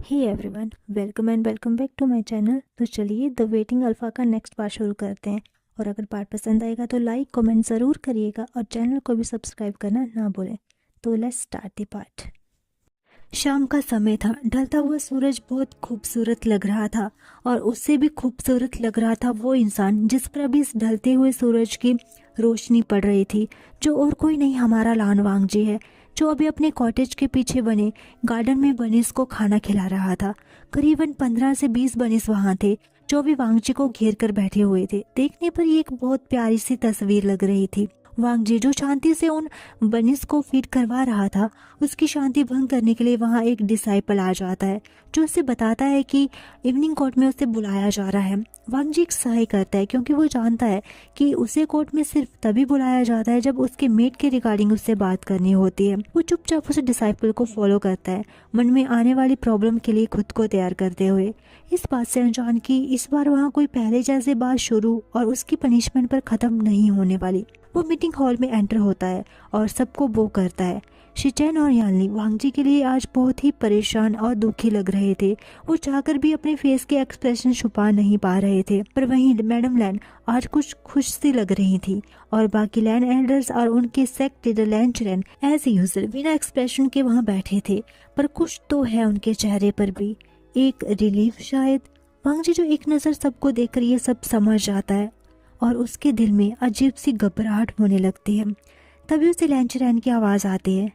Hey everyone, welcome and welcome back to my channel. तो चलिए the waiting alpha का next part शुरू करते हैं। और अगर पार्ट पसंद आएगा तो लाइक कमेंट ज़रूर करिएगा और चैनल को भी सब्सक्राइब करना ना भूलें। तो लेट्स स्टार्ट द पार्ट। शाम का समय था। ढलता हुआ सूरज बहुत खूबसूरत लग रहा था और उससे भी खूबसूरत लग रहा था वो इंसान जिस पर अभी इस ढलते हुए सूरज की रोशनी पड़ रही थी, जो और कोई नहीं हमारा लान वांगजी है, जो अभी अपने कॉटेज के पीछे बने गार्डन में बनिस को खाना खिला रहा था। करीबन 15 से 20 बनिस वहां थे जो अभी वांगजी को घेर कर बैठे हुए थे। देखने पर ये एक बहुत प्यारी सी तस्वीर लग रही थी। वांगजी जो शांति से उन बनिस को फीड करवा रहा था, उसकी शांति भंग करने के लिए वहां एक डिसाइपल आ जाता है जो उसे बताता है कि इवनिंग कोर्ट में उसे बुलाया जा रहा है। वांगजी एक सहाय करता है क्योंकि वो जानता है कि उसे कोर्ट में सिर्फ तभी बुलाया जाता है जब उसके मेट के रिगार्डिंग उससे बात करनी होती है। वो चुपचाप उस डिसाइपल को फॉलो करता है, मन में आने वाली प्रॉब्लम के लिए खुद को तैयार करते हुए। इस बात से अनजान कि इस बार वहाँ कोई पहले जैसे बात शुरू और उसकी पनिशमेंट पर ख़त्म नहीं होने वाली। वो मीटिंग हॉल में एंटर होता है और सबको वो करता है। शिचैन और यानली वांगजी के लिए आज बहुत ही परेशान और दुखी लग रहे थे। वो चाहकर भी अपने फेस के एक्सप्रेशन छुपा नहीं पा रहे थे। पर वहीं मैडम लैन आज कुछ खुश सी लग रही थी और बाकी लैंड एल्डर्स और उनके सेक्ट लीडर लैंचरन एज यूजुअल बिना एक्सप्रेशन के वहाँ बैठे थे। पर कुछ तो है उनके चेहरे पर भी, एक रिलीफ शायद। वांगजी जो एक नज़र सबको देखकर ये सब समझ जाता है और उसके दिल में अजीब सी घबराहट होने लगती है। तभी उसे लैंचरैन की आवाज़ आती है,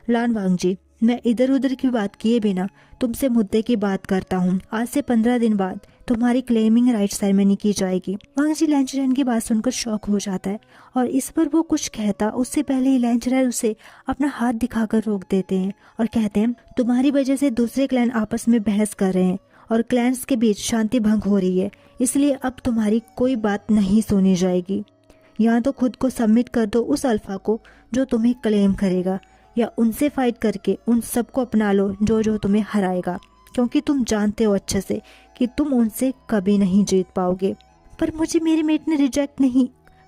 लान वांगजी, मैं इधर उधर की बात किए बिना तुमसे मुद्दे की बात करता हूँ। आज से 15 दिन बाद तुम्हारी क्लेमिंग राइट सेरेमनी की जाएगी। वांगजी लैंचरैन की बात सुनकर शॉक हो जाता है और इस पर वो कुछ कहता उससे पहले ही लैंचरैन उसे अपना हाथ दिखाकर रोक देते हैं और कहते हैं, तुम्हारी वजह से दूसरे क्लैन आपस में बहस कर रहे हैं और क्लैंस के बीच शांति भंग हो रही है, इसलिए अब तुम्हारी कोई बात नहीं सुनी जाएगी। या तो खुद को सबमिट कर दो उस अल्फा को जो तुम्हें क्लेम करेगा, या उनसे फाइट करके उन सबको अपना लो जो तुम्हें हराएगा, क्योंकि तुम जानते हो अच्छे से कि तुम उनसे कभी नहीं जीत पाओगे। पर मुझे मेरे मेट ने रिजेक्ट नहीं।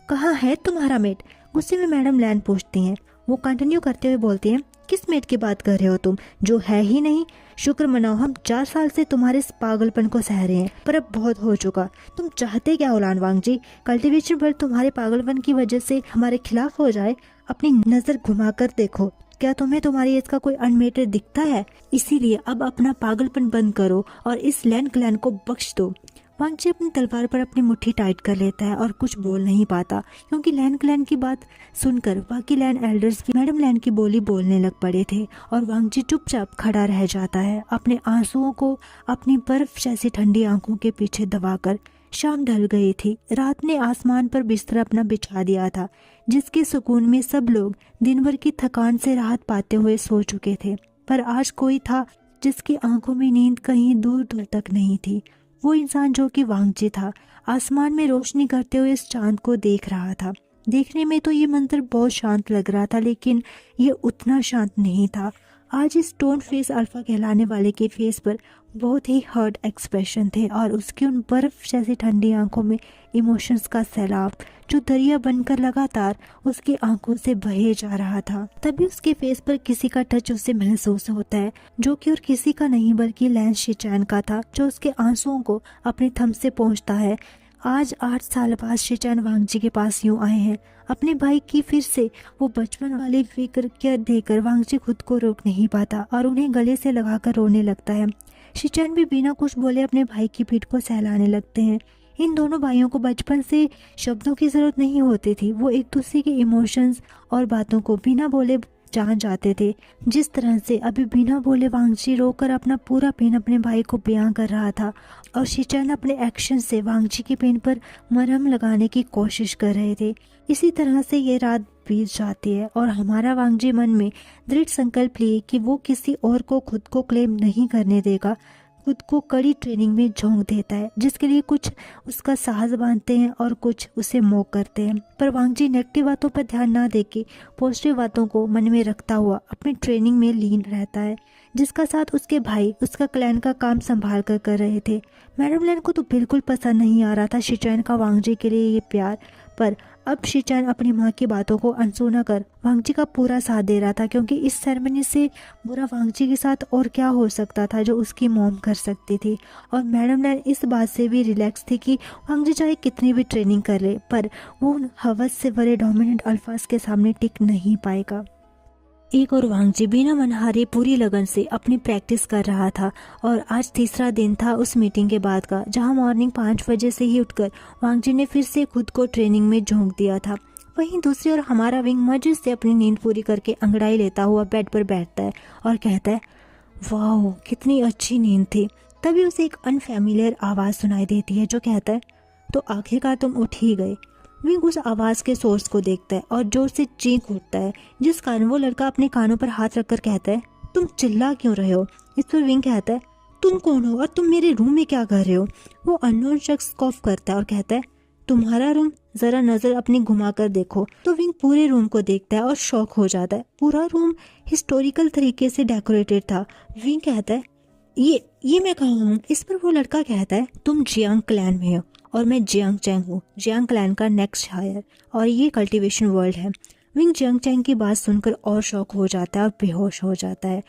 कहाँ है तुम्हारा मेट? गुस्से में मैडम लैन पूछती हैं। वो कंटिन्यू करते हुए बोलती हैं, किस मेट की बात कर रहे हो तुम, जो है ही नहीं? शुक्र मनाओ हम 4 साल से तुम्हारे इस पागलपन को सह रहे हैं, पर अब बहुत हो चुका। तुम चाहते क्या हो लान वांगजी? कल्टीवेशन वर्ल्ड तुम्हारे पागलपन की वजह से हमारे खिलाफ हो जाए? अपनी नजर घुमाकर देखो, क्या तुम्हें तुम्हारी एज का कोई अनमेटेड दिखता है? इसीलिए अब अपना पागलपन बंद करो और इस लैंड क्लैन को बख्श दो। वांगजी अपनी तलवार पर अपनी मुट्ठी टाइट कर लेता है और कुछ बोल नहीं पाता, क्योंकि लैंड क्लैन की बात सुनकर बाकी लैंड एल्डर्स भी मैडम लैंड की बोली बोलने लग पड़े थे और वांगजी चुपचाप खड़ा रह जाता है, अपने आंसुओं को अपनी बर्फ जैसी ठंडी आंखों के पीछे दबाकर। शाम ढल गई थी। रात ने आसमान पर बिस्तर अपना बिछा दिया था, जिसके सुकून में सब लोग दिन भर की थकान से राहत पाते हुए सो चुके थे। पर आज कोई था जिसकी आंखों में नींद कहीं दूर दूर तक नहीं थी। वो इंसान जो कि वांगजी था, आसमान में रोशनी करते हुए इस चांद को देख रहा था। देखने में तो ये मंजर बहुत शांत लग रहा था, लेकिन ये उतना शांत नहीं था। आज इस स्टोन फेस अल्फा कहलाने वाले के फेस पर बहुत ही हर्ट एक्सप्रेशन थे और उसकी उन बर्फ जैसी ठंडी आंखों में इमोशंस का सैलाब जो दरिया बनकर लगातार उसकी आंखों से बहे जा रहा था। तभी उसके फेस पर किसी का टच उसे महसूस होता है, जो कि और किसी का नहीं बल्कि लैंस शिचैन का था, जो उसके आंसुओं को अपने थम से पहुंचता है। आज 8 साल बाद शिचैन वांगजी के पास यूं आए हैं अपने भाई की फिर से वो बचपन वाली फिक्र केयर देकर वांगजी खुद को रोक नहीं पाता और उन्हें गले से लगाकर रोने लगता है। शिचैन भी बिना कुछ बोले अपने भाई की पीठ को सहलाने लगते हैं। इन दोनों भाइयों को बचपन से शब्दों की जरूरत नहीं होती थी। वो एक दूसरे के इमोशंस और बातों को बिना बोले जान जाते थे। जिस तरह से अभी बिना बोले वांगजी रोकर अपना पूरा पेन अपने भाई को बयां कर रहा था और शिचैन अपने एक्शन से वांगजी के पेन पर मरहम लगाने की कोशिश कर रहे थे। इसी तरह से ये रात बीत जाती है और हमारा वांगजी मन में दृढ़ संकल्प लिए कि वो किसी और को खुद को क्लेम नहीं करने देगा। खुद को कड़ी ट्रेनिंग में झोंक देता है, जिसके लिए कुछ उसका साहस बांधते हैं और कुछ उसे मोह करते हैं। पर वांगजी नेगेटिव बातों पर ध्यान ना देके पॉजिटिव बातों को मन में रखता हुआ अपनी ट्रेनिंग में लीन रहता है, जिसका साथ उसके भाई उसका क्लैन का काम संभाल कर रहे थे। मैडम लैन को तो बिल्कुल पसंद नहीं आ रहा था शिचैन का वांगजी के लिए ये प्यार, पर अब शीचैन अपनी माँ की बातों को अनसुना कर वांगजी का पूरा साथ दे रहा था, क्योंकि इस सेरेमनी से बुरा वांगजी के साथ और क्या हो सकता था जो उसकी मॉम कर सकती थी। और मैडम लैन इस बात से भी रिलैक्स थी कि वांगजी चाहे कितनी भी ट्रेनिंग कर ले, पर वो उन हवस से भरे डोमिनेंट अल्फाज के सामने टिक नहीं पाएगा। एक और वांगजी बिना मन हारे पूरी लगन से अपनी प्रैक्टिस कर रहा था। और आज तीसरा दिन था उस मीटिंग के बाद का, जहां मॉर्निंग 5 बजे से ही उठकर वांगजी ने फिर से खुद को ट्रेनिंग में झोंक दिया था। वहीं दूसरी ओर हमारा विंग मजे से अपनी नींद पूरी करके अंगड़ाई लेता हुआ बेड पर बैठता है और कहता है, वाह कितनी अच्छी नींद थी। तभी उसे एक अनफैमिलियर आवाज़ सुनाई देती है जो कहता है, तो आखिरकार तुम उठ ही गए। विंग उस आवाज़ के सोर्स को देखता है और जोर से चीख उठता है, जिस कारण वो लड़का अपने कानों पर हाथ रखकर कहता है, तुम चिल्ला क्यों रहे हो। इस पर विंग कहता है, तुम कौन हो और तुम मेरे रूम में क्या कर रहे हो। वो अननोन शख्स कॉफ करता है और कहता है, तुम्हारा रूम, जरा नजर अपनी घुमा कर देखो। तो विंग पूरे रूम को देखता है और शॉक हो जाता है। पूरा रूम हिस्टोरिकल तरीके से डेकोरेटेड था। विंग कहता है, ये मैं कहाँ हूँ। इस पर वो लड़का कहता है, तुम जियांग क्लैन में हो और मैं जियांग चैंग हूँ, जियांग क्लैन का नेक्स्ट हायर, और ये कल्टीवेशन वर्ल्ड है। विंग जियांग चैंग की बात सुनकर और शॉक हो जाता है और बेहोश हो जाता है।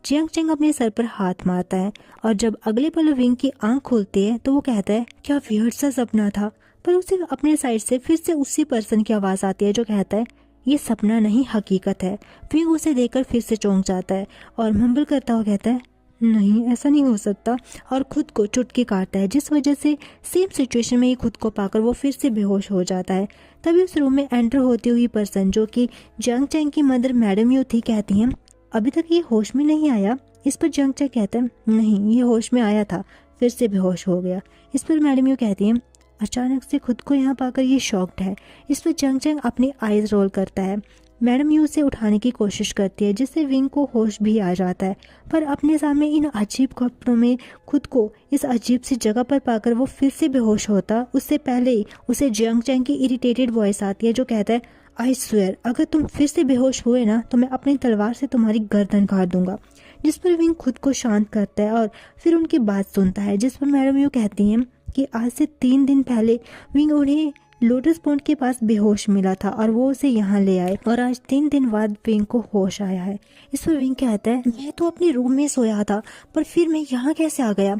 जियांग चैंग अपने सर पर हाथ मारता है और जब अगले पल विंग की आंख खुलती है तो वो कहता है, क्या वियर्ड सा सपना था। पर उसे अपने साइड से फिर से उसी पर्सन की आवाज़ आती है जो कहता है, ये सपना नहीं हकीकत है। विंग उसे देखकर फिर से चौंक जाता है और मम्बल करता हुआ कहता है, नहीं ऐसा नहीं हो सकता, और खुद को चुटकी काटता है, जिस वजह से सेम सिचुएशन में ही खुद को पाकर वो फिर से बेहोश हो जाता है। तभी उस रूम में एंटर होती हुई पर्सन जो कि जियांग चैंग की मदर मैडम यू थी कहती हैं, अभी तक ये होश में नहीं आया। इस पर जियांग चैंग कहता है, नहीं ये होश में आया था, फिर से बेहोश हो गया। इस पर मैडम यू कहती हैं, अचानक से खुद को यहाँ पाकर ये शॉक्ड है। इस पर जियांग चैंग अपनी आईज रोल करता है। मैडम यू उसे उठाने की कोशिश करती है, जिससे विंग को होश भी आ जाता है, पर अपने सामने इन अजीब कपड़ों में खुद को इस अजीब सी जगह पर पाकर वो फिर से बेहोश होता। उससे पहले ही उसे जियांग चैंग की इरिटेटेड वॉइस आती है जो कहता है, आई स्वेयर अगर तुम फिर से बेहोश हुए ना तो मैं अपनी तलवार से तुम्हारी गर्दन काट दूंगा। जिस पर विंग खुद को शांत करता है और फिर उनकी बात सुनता है, जिस पर मैडम यू कहती हैं कि आज से 3 दिन पहले विंग उन्हें लोटस पॉइंट के पास बेहोश मिला था और वो उसे यहाँ ले आए, और आज 3 दिन बाद विंग को होश आया है। इस पर विंग कहता है, मैं तो अपने रूम में सोया था, पर फिर मैं यहाँ कैसे आ गया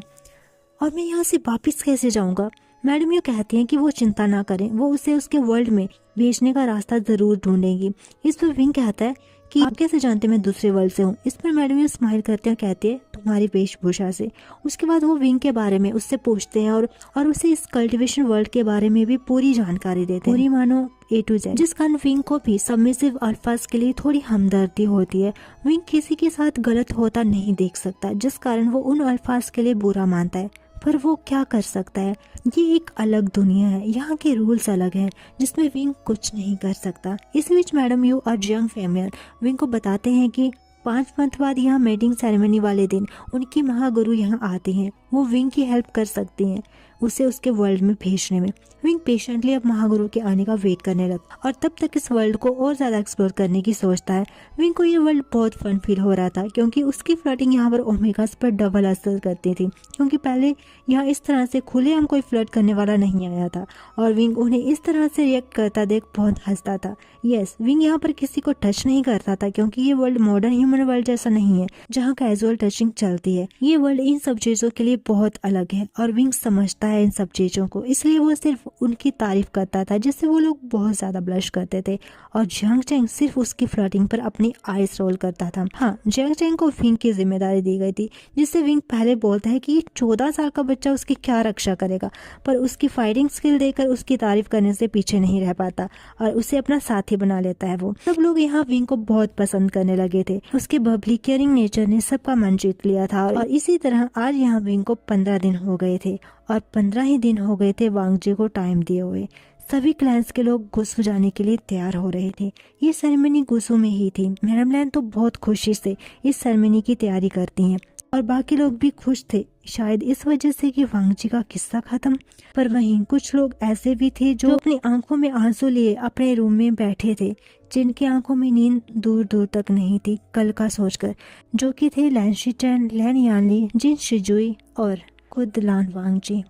और मैं यहाँ से वापस कैसे जाऊँगा। मैडम ये कहती हैं कि वो चिंता ना करें, वो उसे उसके वर्ल्ड में भेजने का रास्ता जरूर ढूंढेंगी। इस पर विंग कहता है कि आप कैसे जानते मैं दूसरे वर्ल्ड से हूँ। इस पर मैडम ये स्माइल करते हैं और कहती है, तुम्हारी वेशभूषा से। उसके बाद वो विंग के बारे में उससे पूछते हैं और उसे इस कल्टीवेशन वर्ल्ड के बारे में भी पूरी जानकारी देते हैं, पूरी मानो A to Z, जिस कारण विंग को भी सबमिसिव अल्फाज के लिए थोड़ी हमदर्दी होती है। विंग किसी के साथ गलत होता नहीं देख सकता, जिस कारण वो उन अल्फाज के लिए बुरा मानता है, पर वो क्या कर सकता है। ये एक अलग दुनिया है, यहाँ के रूल्स अलग हैं, जिसमें विंग कुछ नहीं कर सकता। इस बीच मैडम यू और जियांग फेमियर विंग को बताते हैं कि 5 मंथ बाद यहाँ मेटिंग सेरेमनी वाले दिन उनकी महागुरु यहाँ आते हैं। वो विंग की हेल्प कर सकती हैं उसे उसके वर्ल्ड में भेजने में। विंग पेशेंटली अब महागुरु के आने का वेट करने लगता और तब तक इस वर्ल्ड को और ज़्यादा एक्सप्लोर करने की सोचता है। विंग को ये वर्ल्ड बहुत फन फील हो रहा था, क्योंकि उसकी फ्लर्टिंग यहाँ पर ओमेगास पर डबल असर करती थी, क्योंकि पहले यहाँ इस तरह से खुलेआम कोई फ्लर्ट करने वाला नहीं आया था और विंग उन्हें इस तरह से रिएक्ट करता देख बहुत हंसता था। यस, विंग यहाँ पर किसी को टच नहीं करता था, क्योंकि ये वर्ल्ड मॉडर्न ह्यूमन वर्ल्ड जैसा नहीं है जहाँ कैजुअल टचिंग चलती है। ये वर्ल्ड इन सब चीज़ों के लिए बहुत अलग है और विंग समझता है इन सब चीज़ों को, इसलिए वो सिर्फ उनकी तारीफ करता था, जिससे वो लोग बहुत ज़्यादा ब्लश करते थे और जियांग चैंग सिर्फ उसकी फ्लर्टिंग पर अपनी आइज रोल करता था। हाँ, जियांग चैंग को विंग की जिम्मेदारी दी गई थी, जिससे विंग पहले बोलता है कि ये 14 साल का बच्चा उसकी क्या रक्षा करेगा, पर उसकी फाइटिंग स्किल देखकर उसकी तारीफ करने से पीछे नहीं रह पाता और उसे अपना साथी बना लेता है। वो सब लोग यहाँ विंग को बहुत पसंद करने लगे थे। उसके बबली केयरिंग नेचर ने सबका मन जीत लिया था और इसी तरह आज यहाँ विंग को 15 दिन हो गए थे और 15 ही दिन हो गए थे वांगजी को टाइम दिए हुए। सभी क्लैंस के लोग गुसू जाने के लिए तैयार हो रहे थे। ये सेरेमनी गुसू में ही थी। मैडम लैन तो बहुत खुशी से इस सेरेमनी की तैयारी करती हैं और बाकी लोग भी खुश थे, शायद इस वजह से कि वांगजी का किस्सा खत्म। पर वहीं कुछ लोग ऐसे भी थे जो अपनी आंखों में आंसू लिए अपने रूम में बैठे थे, जिनकी आंखों में नींद दूर दूर तक नहीं थी कल का सोचकर, जो कि थे लैन शीचैन, लैन यानली, जिन शिजुई और खुद लान वांगजी।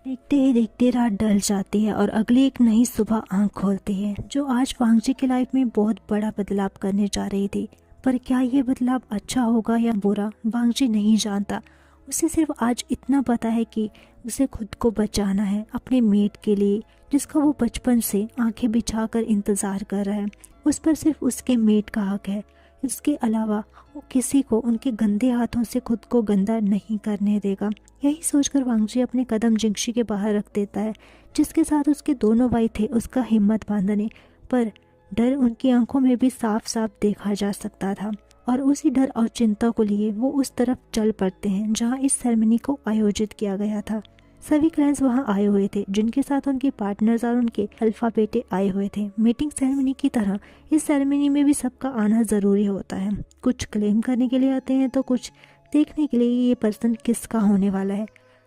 देखते ही देखते रात ढल जाती है और अगली एक नई सुबह आंख खोलती है, जो आज वांगजी की लाइफ में बहुत बड़ा बदलाव करने जा रही थी। पर क्या ये बदलाव अच्छा होगा या बुरा, वांगजी नहीं जानता। उसे सिर्फ आज इतना पता है कि उसे खुद को बचाना है अपने मेट के लिए, जिसका वो बचपन से आंखें बिछाकर इंतज़ार कर रहा है। उस पर सिर्फ उसके मेट का हक है, इसके अलावा वो किसी को उनके गंदे हाथों से खुद को गंदा नहीं करने देगा। यही सोचकर वांगजी अपने कदम जिंगशी के बाहर रख देता है, जिसके साथ उसके दोनों भाई थे उसका हिम्मत बांधने। पर डर उनकी आंखों में भी साफ साफ देखा जा सकता था, और उसी डर और चिंता को लिए वो उस तरफ चल पड़ते हैं जहां इस सेरेमनी को आयोजित किया गया था। सभी क्लाइंट्स वहां आए हुए थे, जिनके साथ उनके पार्टनर्स और उनके अल्फा बेटे आए हुए थे। मीटिंग सेरेमनी की तरह इस सेरेमनी में भी सबका आना ज़रूरी होता है। कुछ क्लेम करने के लिए आते हैं तो कुछ देखने के लिए ये पर्सन किसका होने वाला है।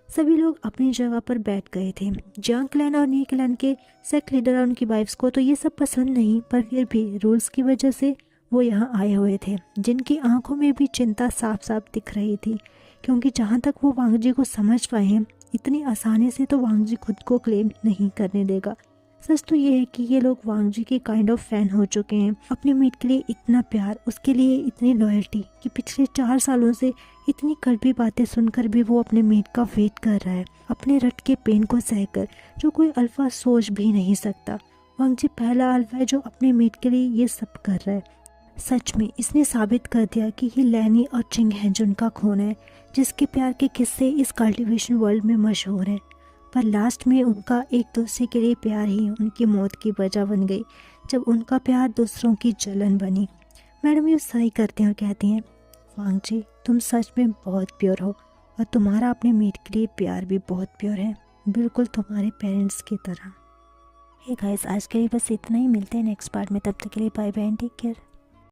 सभी लोग अपनी जगह पर बैठ गए थे। जंग क्लैन और नी क्लैन के सेक्ट लीडर और उनकी वाइफ्स को तो ये सब पसंद नहीं, पर फिर भी रूल्स की वजह से वो यहाँ आए हुए थे, जिनकी आंखों में भी चिंता साफ साफ दिख रही थी। क्योंकि जहाँ तक वो वांगजी को समझ पाए हैं, इतनी आसानी से तो वांगजी खुद को क्लेम नहीं करने देगा। सच तो ये है कि ये लोग वांगजी के काइंड ऑफ फैन हो चुके हैं। अपने मीट के लिए इतना प्यार, उसके लिए इतनी लॉयल्टी कि पिछले 4 सालों से इतनी कड़वी बातें सुनकर भी वो अपने मीट का वेट कर रहा है, अपने रट के पेन को सहकर, जो कोई अल्फा सोच भी नहीं सकता। वांगजी पहला अल्फा है जो अपने मीट के लिए ये सब कर रहा है। सच में इसने साबित कर दिया कि ये लैनी और चिंग हैं जिनका खून है, जिसके प्यार के किस्से इस कल्टीवेशन वर्ल्ड में मशहूर हैं। पर लास्ट में उनका एक दूसरे के लिए प्यार ही उनकी मौत की वजह बन गई, जब उनका प्यार दूसरों की जलन बनी। मैडम ये सही करते हैं और कहती हैं, वांगजी तुम सच में बहुत प्योर हो, और तुम्हारा अपने मीट के लिए प्यार भी बहुत प्योर है, बिल्कुल तुम्हारे पेरेंट्स की तरह। हे गाइस, आज के लिए बस इतना ही। मिलते हैं नेक्स्ट पार्ट में, तब तक के लिए bye bye and take care.